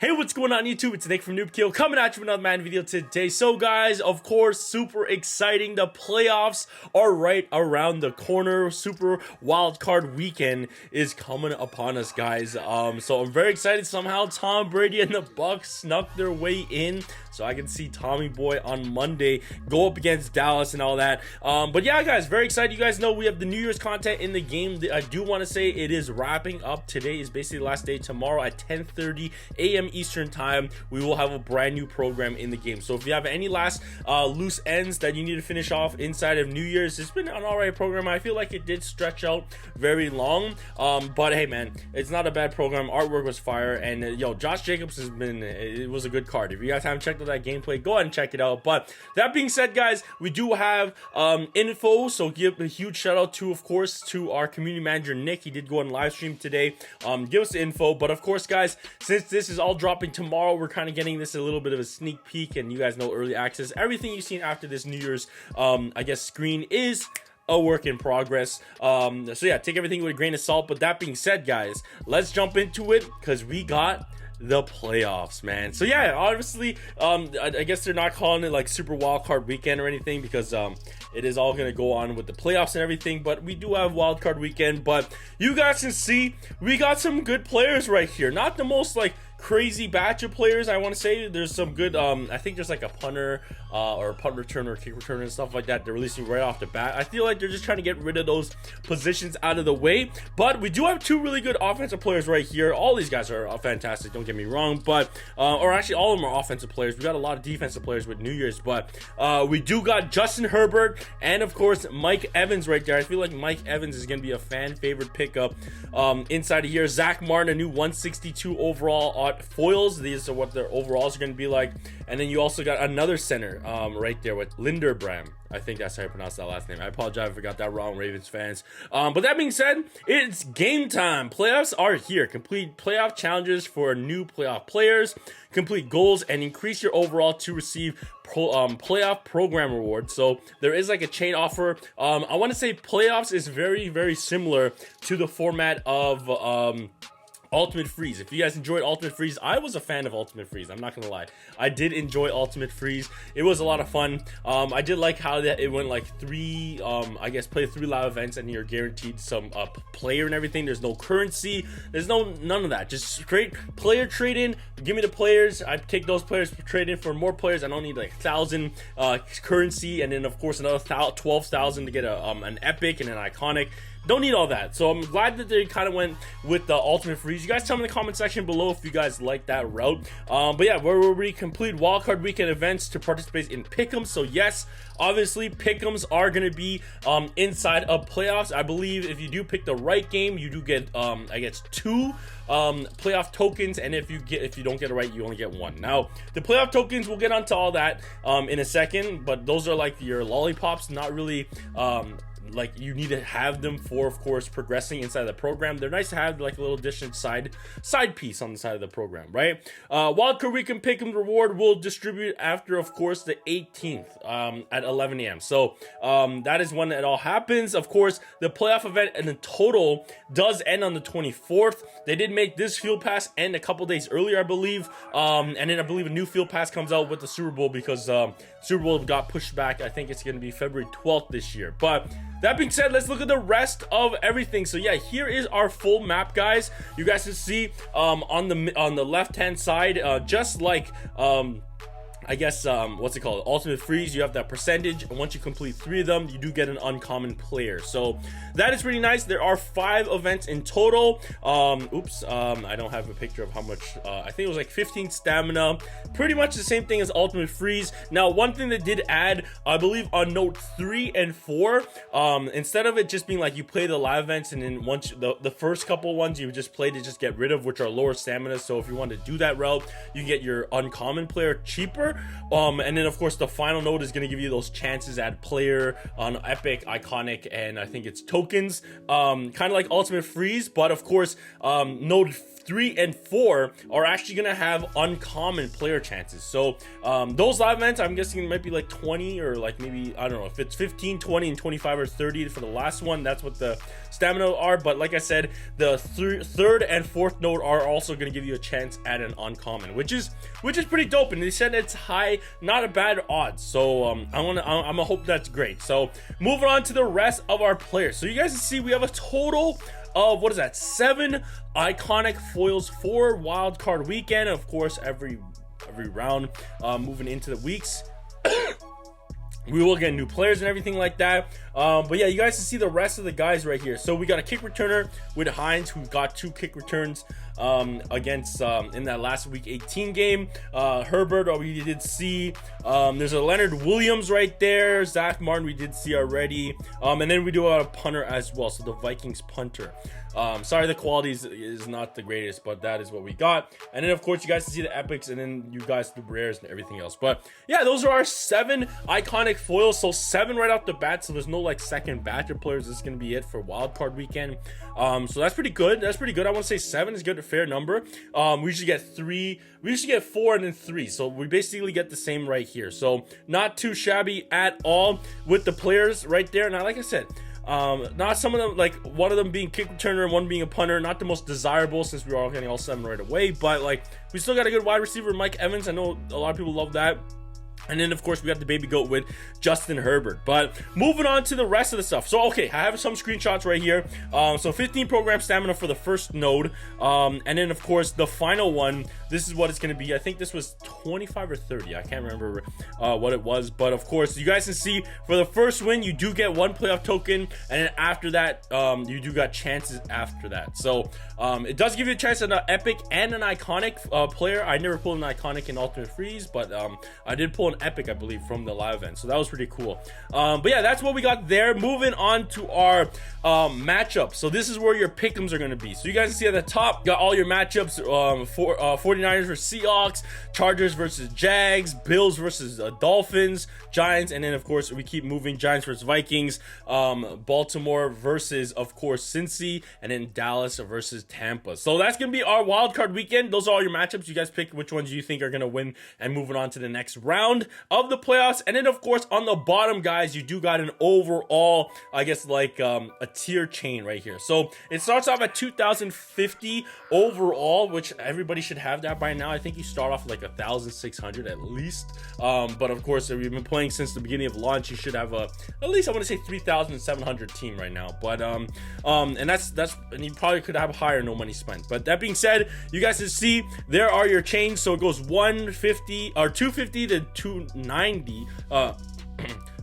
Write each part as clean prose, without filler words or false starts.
Hey, what's going on YouTube? It's Nick from Noobkill coming at you with another Madden video today. So guys, of course, super exciting. The playoffs are right around the corner. Super wild card weekend is coming upon us, guys. So I'm very excited. Somehow Tom Brady and the Bucks snuck their way in, so I can see Tommy Boy on Monday go up against Dallas and all that. But yeah, guys, very excited. You guys know we have the New Year's content in the game. I do want to say it is wrapping up. Today is basically the last day. Tomorrow at 10:30 a.m. Eastern time, we will have a brand new program in the game. So if you have any last loose ends that you need to finish off inside of New Year's, it's been an alright program. I feel like it did stretch out very long, but hey man, it's not a bad program. Artwork was fire, and yo, Josh Jacobs has been, it was a good card. If you guys haven't checked out that gameplay, go ahead and check it out. But that being said, guys, we do have info, so give a huge shout out to, of course, to our community manager Nick. He did go on live stream today, give us the info. But of course, guys, since this is all dropping tomorrow, we're kind of getting this a little bit of a sneak peek, and you guys know early access, everything you've seen after this New Year's I guess screen is a work in progress. So yeah, take everything with a grain of salt. But that being said, guys, let's jump into it, because we got the playoffs, man. So yeah, obviously I guess they're not calling it like super wild card weekend or anything, because it is all gonna go on with the playoffs and everything, but we do have wild card weekend. But you guys can see we got some good players right here. Not the most like crazy batch of players, I want to say. There's some good I think there's like a punter or a punt returner, kick returner, and stuff like that they're releasing right off the bat. I feel like they're just trying to get rid of those positions out of the way. But we do have two really good offensive players right here. All these guys are fantastic, don't get me wrong, but or actually all of them are offensive players. We got a lot of defensive players with New Year's, but we do got Justin Herbert and of course Mike Evans right there. I feel like Mike Evans is going to be a fan favorite pickup inside of here. Zach Martin, a new 162 overall foils. These are what their overalls are going to be like. And then you also got another center right there with Linderbaum. I think that's how you pronounce that last name. I apologize if I got that wrong, Ravens fans. But that being said, it's game time. Playoffs are here. Complete playoff challenges for new playoff players, complete goals, and increase your overall to receive playoff program rewards. So there is like a chain offer. I want to say playoffs is very, very similar to the format of Ultimate Freeze. If you guys enjoyed Ultimate Freeze, I was a fan of Ultimate Freeze. I'm not gonna lie, I did enjoy Ultimate Freeze. It was a lot of fun. I did like how that it went like three I guess play 3 live events and you're guaranteed some player and everything. There's no currency, there's none of that, just straight player trade in. Give me the players, I take those players, trade in for more players. I don't need like 1,000 currency, and then of course another 12,000 to get an epic and an iconic. Don't need all that. So I'm glad that they kind of went with the Ultimate Freeze. You guys tell me in the comment section below if you guys like that route. But yeah, where we complete wildcard weekend events to participate in pick'ems. So yes, obviously pick'ems are going to be inside of playoffs. I believe if you do pick the right game, you do get I guess 2 playoff tokens, and if you don't get it right, you only get 1. Now the playoff tokens, we'll get onto all that in a second, but those are like your lollipops, not really like you need to have them for, of course, progressing inside the program. They're nice to have like a little addition side piece on the side of the program, right? Wildcard Weekend Pick'em reward will distribute after, of course, the 18th at 11 a.m. So that is when it all happens. Of course, the playoff event and the total does end on the 24th. They did make this field pass end a couple days earlier, I believe, and then I believe a new field pass comes out with the Super Bowl, because Super Bowl got pushed back. I think it's going to be February 12th this year. But that being said, let's look at the rest of everything. So yeah, here is our full map, guys. You guys can see on the left hand side, just like I guess what's it called, Ultimate Freeze, you have that percentage, and once you complete 3 of them, you do get an uncommon player. So that is pretty nice. There are 5 events in total. I don't have a picture of how much. I think it was like 15 stamina, pretty much the same thing as Ultimate Freeze. Now one thing that did add, I believe on note 3 and 4, instead of it just being like you play the live events and then once the first couple ones you just play to just get rid of, which are lower stamina, so if you want to do that route, you get your uncommon player cheaper. And then of course the final node is going to give you those chances at player on epic, iconic, and I think it's tokens, kind of like ultimate freeze. But of course node 3 and 4 are actually gonna have uncommon player chances. So those live events, I'm guessing it might be like 20, or like maybe, I don't know if it's 15, 20, and 25, or 30 for the last one. That's what the stamina are. But like I said, the third and fourth node are also gonna give you a chance at an uncommon, which is pretty dope. And they said it's high, not a bad odds. So I'm gonna hope that's great. So moving on to the rest of our players. So you guys can see we have a total of, what is that, 7 iconic foils for wildcard weekend. Of course, every round moving into the weeks we will get new players and everything like that. But yeah, you guys can see the rest of the guys right here. So we got a kick returner with Hines, who got 2 kick returns against in that last week 18 game. Herbert, we did see. There's a Leonard Williams right there. Zach Martin, we did see already. And then we do a punter as well, so the Vikings punter. Sorry, the quality is not the greatest, but that is what we got. And then of course you guys can see the epics, and then you guys the rares and everything else. But yeah, those are our 7 iconic foils. So 7 right off the bat, so there's no like second batch of players. This is gonna be it for wildcard weekend. So that's pretty good. I want to say 7 is good, a fair number. We usually get 3, we usually get 4 and then 3, so we basically get the same right here. So not too shabby at all with the players right there. Now, like I said, not some of them, like one of them being kick returner and one being a punter, not the most desirable since we were all getting all 7 right away, but like we still got a good wide receiver, Mike Evans. I know a lot of people love that. And then of course we got the baby goat with Justin Herbert. But moving on to the rest of the stuff. So okay, I have some screenshots right here. So 15 program stamina for the first node, and then of course the final one, this is what it's going to be. I think this was 25 or 30, I can't remember what it was, but of course you guys can see for the first win you do get 1 playoff token, and then after that you do got chances after that. So it does give you a chance at an epic and an iconic player. I never pulled an iconic in ultimate freeze, but I did pull an epic, I believe, from the live event, so that was pretty cool. But yeah, that's what we got there. Moving on to our matchup. So this is where your pick'ems are going to be. So you guys can see at the top, got all your matchups. 49ers versus Seahawks, Chargers versus Jags, Bills versus Dolphins, Giants, and then of course we keep moving, Giants versus Vikings, Baltimore versus, of course, Cincy, and then Dallas versus Tampa. So that's going to be our wild card weekend. Those are all your matchups. You guys pick which ones you think are going to win and moving on to the next round of the playoffs. And then of course on the bottom, guys, you do got an overall, I guess, like a tier chain right here. So it starts off at 2,050 overall, which everybody should have that by now. I think you start off like 1,600 at least. But of course, if you've been playing since the beginning of launch, you should have at least, I want to say, 3,700 team right now. But and that's and you probably could have higher, no money spent. But that being said, you guys can see there are your chains. So it goes 150 or 250 to 290,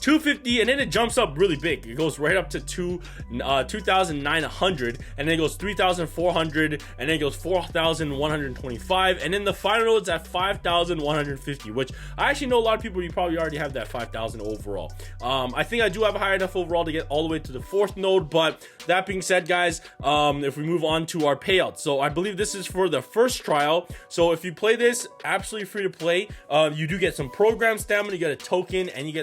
250, and then it jumps up really big. It goes right up to 2,900, and then it goes 3,400, and then it goes 4,125, and then the final node's at 5,150, which I actually know a lot of people, you probably already have that 5,000 overall. I think I do have a high enough overall to get all the way to the 4th node. But that being said, guys, if we move on to our payouts, so I believe this is for the first trial. So if you play this, absolutely free to play. You do get some program stamina, you get a token, and you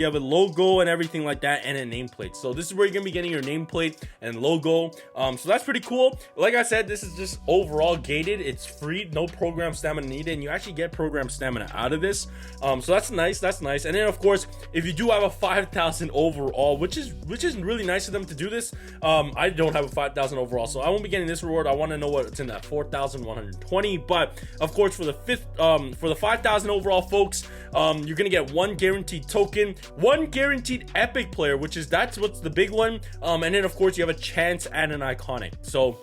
have a logo and everything like that, and a nameplate. So this is where you're gonna be getting your nameplate and logo. So that's pretty cool. Like I said, this is just overall gated. It's free, no program stamina needed, and you actually get program stamina out of this. So that's nice. And then of course, if you do have a 5,000 overall, which is really nice of them to do this. I don't have a 5,000 overall, so I won't be getting this reward. I want to know what's in that 4,120. But of course, for the 5,000 overall, folks, you're gonna get 1 guaranteed token, 1 guaranteed epic player, that's what's the big one. And then of course you have a chance at an iconic. So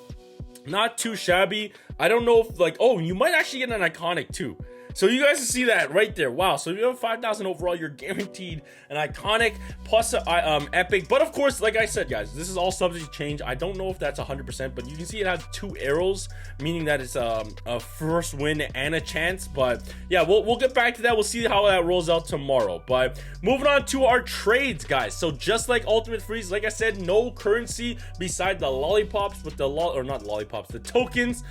not too shabby. I don't know if, like, oh, you might actually get an iconic too. So you guys can see that right there. Wow. So if you have 5,000 overall, you're guaranteed an iconic plus a epic. But of course, like I said, guys, this is all subject to change. I don't know if that's 100%, but you can see it has 2 arrows, meaning that it's a first win and a chance. But yeah, we'll get back to that. We'll see how that rolls out tomorrow. But moving on to our trades, guys. So just like Ultimate Freeze, like I said, no currency beside the lollipops, but not lollipops, the tokens.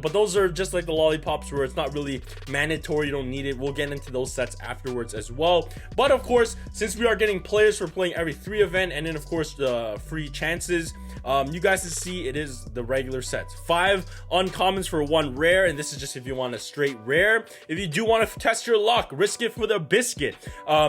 But those are just like the lollipops where it's not really mandatory, you don't need it. We'll get into those sets afterwards as well. But of course, since we are getting players for playing every 3 event, and then of course the free chances, you guys can see it is the regular sets. 5 uncommons for 1 rare, and this is just if you want a straight rare. If you do want to test your luck, risk it for the biscuit,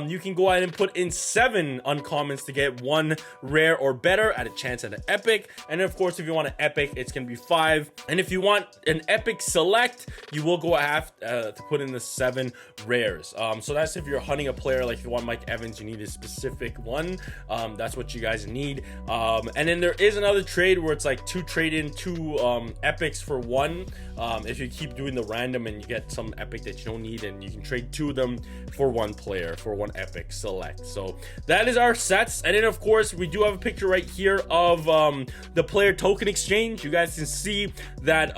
you can go ahead and put in 7 uncommons to get 1 rare or better at a chance at an epic. And then of course, if you want an epic, it's gonna be 5. And if you want an epic select, you will go have to put in the 7 rares. So that's if you're hunting a player, like if you want Mike Evans, you need a specific one. That's what you guys need. And then there is another trade where it's like 2 trade in 2 epics for 1. If you keep doing the random and you get some epic that you don't need, and you can trade 2 of them for 1 player for 1 epic select. So that is our sets. And then of course, we do have a picture right here of the player token exchange. You guys can see that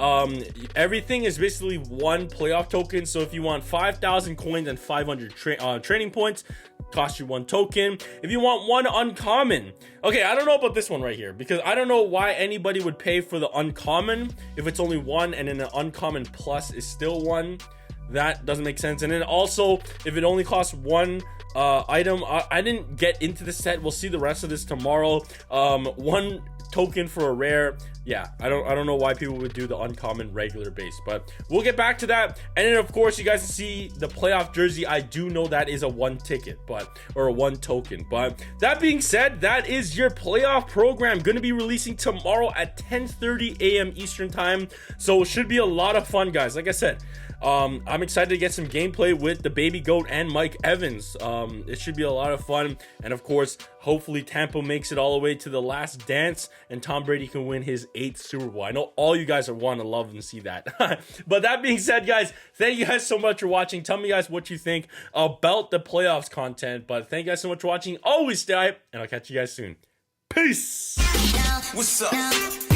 everything is basically 1 playoff token. So if you want 5,000 coins and 500 training points, cost you 1 token. If you want 1 uncommon, okay, I don't know about this one right here, because I don't know why anybody would pay for the uncommon if it's only 1, and then the uncommon plus is still 1. That doesn't make sense. And then also, if it only costs 1 item, I didn't get into the set. We'll see the rest of this tomorrow. 1 token for a rare. Yeah, I don't know why people would do the uncommon regular base, but we'll get back to that. And then of course, you guys see the playoff jersey. I do know that is a 1 ticket, or a 1 token. But that being said, that is your playoff program. Going to be releasing tomorrow at 10:30 a.m. Eastern time. So it should be a lot of fun, guys. Like I said, I'm excited to get some gameplay with the baby goat and Mike Evans. It should be a lot of fun. And of course, hopefully Tampa makes it all the way to the last dance and Tom Brady can win his 8th Super Bowl. I know all you guys are wanting to love and see that. But that being said, guys, thank you guys so much for watching. Tell me guys what you think about the playoffs content. But thank you guys so much for watching. Always stay hype, and I'll catch you guys soon. Peace. What's up?